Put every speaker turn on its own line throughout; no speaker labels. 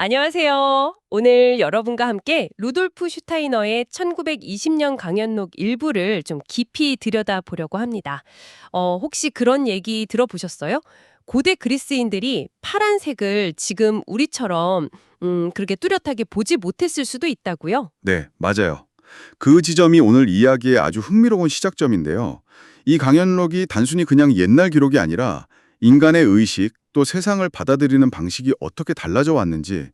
안녕하세요. 오늘 여러분과 함께 루돌프 슈타이너의 1920년 강연록 일부를 좀 깊이 들여다보려고 합니다. 혹시 그런 얘기 들어보셨어요? 고대 그리스인들이 파란색을 지금 우리처럼 그렇게 뚜렷하게 보지 못했을 수도 있다고요?
네, 맞아요. 그 지점이 오늘 이야기의 아주 흥미로운 시작점인데요. 이 강연록이 단순히 그냥 옛날 기록이 아니라 인간의 의식 또 세상을 받아들이는 방식이 어떻게 달라져 왔는지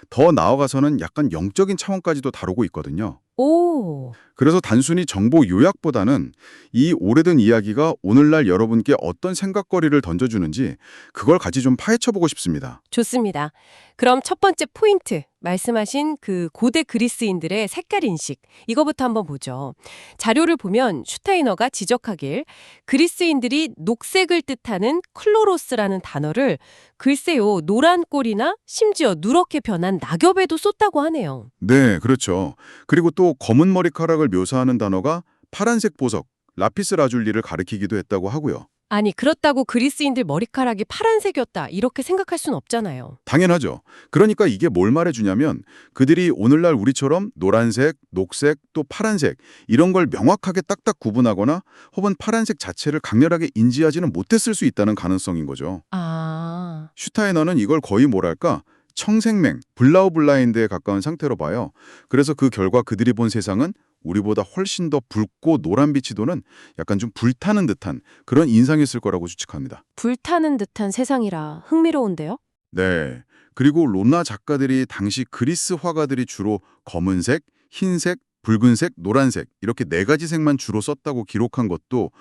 더 나아가서는 약간 영적인 차원까지도 다루고 있거든요.
오,
그래서 단순히 정보 요약보다는 이 오래된 이야기가 오늘날 여러분께 어떤 생각거리를 던져주는지 그걸 같이 좀 파헤쳐보고 싶습니다.
좋습니다. 그럼 첫 번째 포인트, 말씀하신 그 고대 그리스인들의 색깔 인식, 이거부터 한번 보죠. 자료를 보면 슈타이너가 지적하길 그리스인들이 녹색을 뜻하는 클로로스라는 단어를 글쎄요, 노란 꼴이나 심지어 누렇게 변한 낙엽에도 썼다고 하네요.
네, 그렇죠. 그리고 또 검은 머리카락을 묘사하는 단어가 파란색 보석, 라피스 라줄리를 가리키기도 했다고 하고요.
아니, 그렇다고 그리스인들 머리카락이 파란색이었다, 이렇게 생각할 순 없잖아요.
당연하죠. 그러니까 이게 뭘 말해주냐면 그들이 오늘날 우리처럼 노란색, 녹색, 또 파란색 이런 걸 명확하게 딱딱 구분하거나 혹은 파란색 자체를 강렬하게 인지하지는 못했을 수 있다는 가능성인 거죠.
아,
슈타이너는 이걸 거의 뭐랄까 청생맹, 블라우블라인드에 가까운 상태로 봐요. 그래서 그 결과 그들이 본 세상은 우리보다 훨씬 더 붉고 노란빛이 도는 약간 좀 불타는 듯한 그런 인상이었을 거라고 추측합니다.
불타는 듯한 세상이라 흥미로운데요?
네. 그리고 로나 작가들이 당시 그리스 화가들이 주로 검은색, 흰색, 붉은색, 노란색 이렇게 네 가지 색만 주로 썼다고 기록한 것도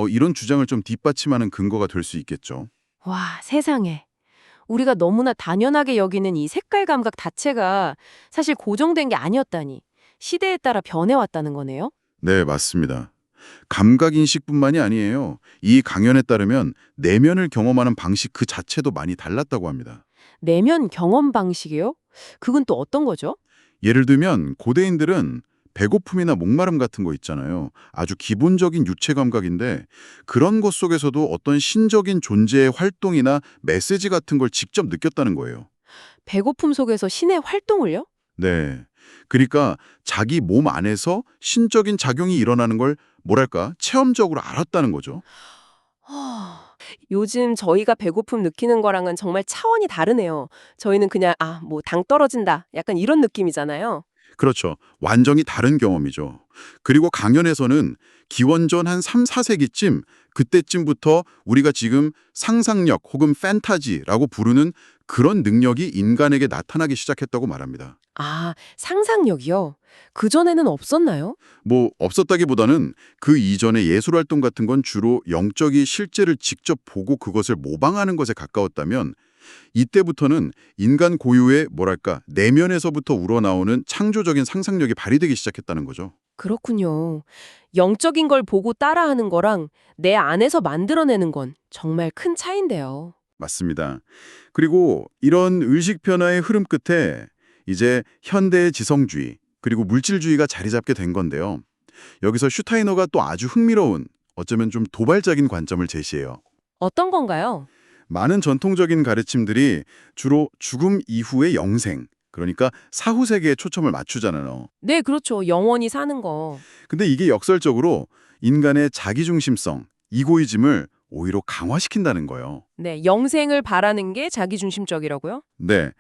이런 주장을 좀 뒷받침하는 근거가 될 수 있겠죠.
와, 세상에. 우리가 너무나 당연하게 여기는 이 색깔 감각 자체가 사실 고정된 게 아니었다니. 시대에 따라 변해왔다는 거네요.
네, 맞습니다. 감각 인식뿐만이 아니에요. 이 강연에 따르면 내면을 경험하는 방식 그 자체도 많이 달랐다고 합니다.
내면 경험 방식이요? 그건 또 어떤 거죠?
예를 들면 고대인들은 배고픔이나 목마름 같은 거 있잖아요. 아주 기본적인 유체 감각인데 그런 것 속에서도 어떤 신적인 존재의 활동이나 메시지 같은 걸 직접 느꼈다는 거예요.
배고픔 속에서 신의 활동을요?
네. 그러니까 자기 몸 안에서 신적인 작용이 일어나는 걸 뭐랄까 체험적으로 알았다는 거죠.
하, 요즘 저희가 배고픔 느끼는 거랑은 정말 차원이 다르네요. 저희는 그냥 뭐 당 떨어진다. 약간 이런 느낌이잖아요.
그렇죠. 완전히 다른 경험이죠. 그리고 강연에서는 기원전 한 3, 4세기쯤 그때쯤부터 우리가 지금 상상력 혹은 판타지라고 부르는 그런 능력이 인간에게 나타나기 시작했다고 말합니다.
상상력이요? 그전에는 없었나요?
뭐 없었다기보다는 그 이전의 예술 활동 같은 건 주로 영적이 실제를 직접 보고 그것을 모방하는 것에 가까웠다면 이때부터는 인간 고유의 뭐랄까 내면에서부터 우러나오는 창조적인 상상력이 발휘되기 시작했다는 거죠.
그렇군요. 영적인 걸 보고 따라하는 거랑 내 안에서 만들어내는 건 정말 큰 차이인데요.
맞습니다. 그리고 이런 의식 변화의 흐름 끝에 이제 현대의 지성주의 그리고 물질주의가 자리 잡게 된 건데요. 여기서 슈타이너가 또 아주 흥미로운 어쩌면 좀 도발적인 관점을 제시해요.
어떤 건가요?
많은 전통적인 가르침들이 주로 죽음 이후의 영생, 그러니까 사후 세계에 초점을 맞추잖아요.
네, 그렇죠. 영원히 사는 거.
근데 이게 역설적으로 인간의 자기중심성, 이고이즘을 오히려 강화시킨다는 거예요.
네, 영생을 바라는 게 자기중심적이라고요?
네.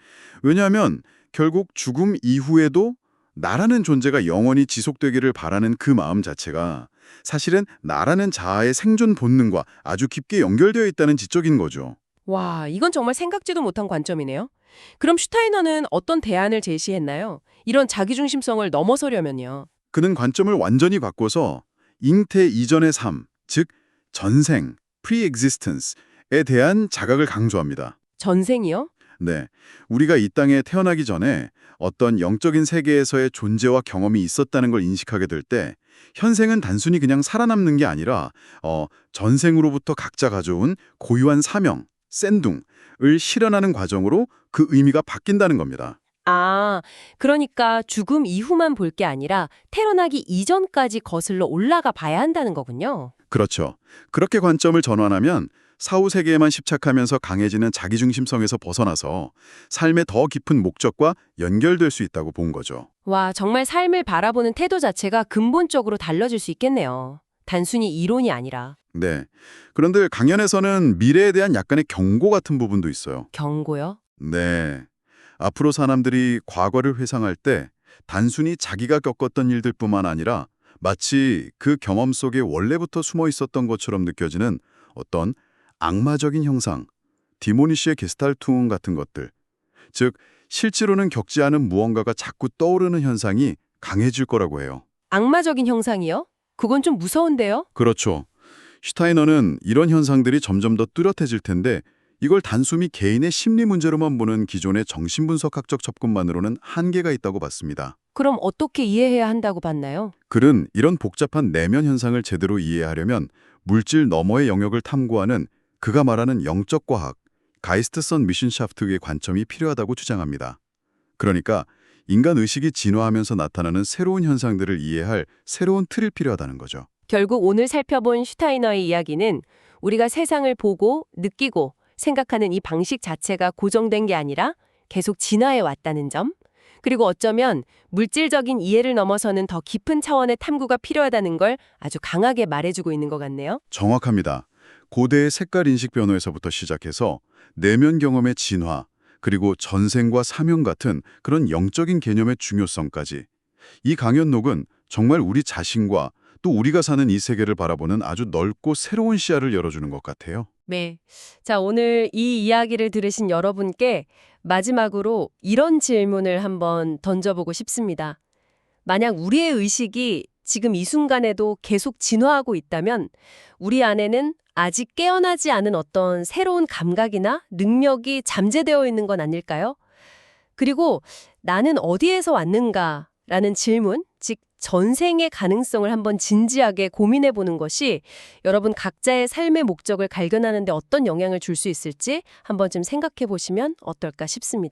왜냐하면 결국 죽음 이후에도 나라는 존재가 영원히 지속되기를 바라는 그 마음 자체가 사실은 나라는 자아의 생존 본능과 아주 깊게 연결되어 있다는 지적인 거죠.
와, 이건 정말 생각지도 못한 관점이네요. 그럼 슈타이너는 어떤 대안을 제시했나요? 이런 자기중심성을 넘어서려면요.
그는 관점을 완전히 바꿔서 잉태 이전의 삶, 즉 전생, pre-existence에 대한 자각을 강조합니다.
전생이요?
네, 우리가 이 땅에 태어나기 전에 어떤 영적인 세계에서의 존재와 경험이 있었다는 걸 인식하게 될 때 현생은 단순히 그냥 살아남는 게 아니라 전생으로부터 각자 가져온 고유한 사명, 샌둥을 실현하는 과정으로 그 의미가 바뀐다는 겁니다.
아, 그러니까 죽음 이후만 볼 게 아니라 태어나기 이전까지 거슬러 올라가 봐야 한다는 거군요.
그렇죠. 그렇게 관점을 전환하면 사후 세계에만 집착하면서 강해지는 자기중심성에서 벗어나서 삶의 더 깊은 목적과 연결될 수 있다고 본 거죠.
와, 정말 삶을 바라보는 태도 자체가 근본적으로 달라질 수 있겠네요. 단순히 이론이 아니라.
네. 그런데 강연에서는 미래에 대한 약간의 경고 같은 부분도 있어요.
경고요?
네. 앞으로 사람들이 과거를 회상할 때 단순히 자기가 겪었던 일들뿐만 아니라 마치 그 경험 속에 원래부터 숨어 있었던 것처럼 느껴지는 어떤 악마적인 형상, 디모니시의 게스탈퉁 같은 것들, 즉 실제로는 겪지 않은 무언가가 자꾸 떠오르는 현상이 강해질 거라고 해요.
악마적인 형상이요? 그건 좀 무서운데요?
그렇죠. 슈타이너는 이런 현상들이 점점 더 뚜렷해질 텐데 이걸 단순히 개인의 심리 문제로만 보는 기존의 정신분석학적 접근만으로는 한계가 있다고 봤습니다.
그럼 어떻게 이해해야 한다고 봤나요?
글은 이런 복잡한 내면 현상을 제대로 이해하려면 물질 너머의 영역을 탐구하는 그가 말하는 영적 과학, 가이스트선 미신샤프트의 관점이 필요하다고 주장합니다. 그러니까 인간 의식이 진화하면서 나타나는 새로운 현상들을 이해할 새로운 틀이 필요하다는 거죠.
결국 오늘 살펴본 슈타이너의 이야기는 우리가 세상을 보고 느끼고 생각하는 이 방식 자체가 고정된 게 아니라 계속 진화해 왔다는 점, 그리고 어쩌면 물질적인 이해를 넘어서는 더 깊은 차원의 탐구가 필요하다는 걸 아주 강하게 말해주고 있는 것 같네요.
정확합니다. 고대의 색깔 인식 변호에서부터 시작해서 내면 경험의 진화, 그리고 전생과 사명 같은 그런 영적인 개념의 중요성까지. 이 강연록은 정말 우리 자신과 또 우리가 사는 이 세계를 바라보는 아주 넓고 새로운 시야를 열어주는 것 같아요.
네. 자, 오늘 이 이야기를 들으신 여러분께 마지막으로 이런 질문을 한번 던져보고 싶습니다. 만약 우리의 의식이 지금 이 순간에도 계속 진화하고 있다면 우리 안에는 아직 깨어나지 않은 어떤 새로운 감각이나 능력이 잠재되어 있는 건 아닐까요? 그리고 나는 어디에서 왔는가라는 질문, 즉 전생의 가능성을 한번 진지하게 고민해 보는 것이 여러분 각자의 삶의 목적을 발견하는 데 어떤 영향을 줄 수 있을지 한번 좀 생각해 보시면 어떨까 싶습니다.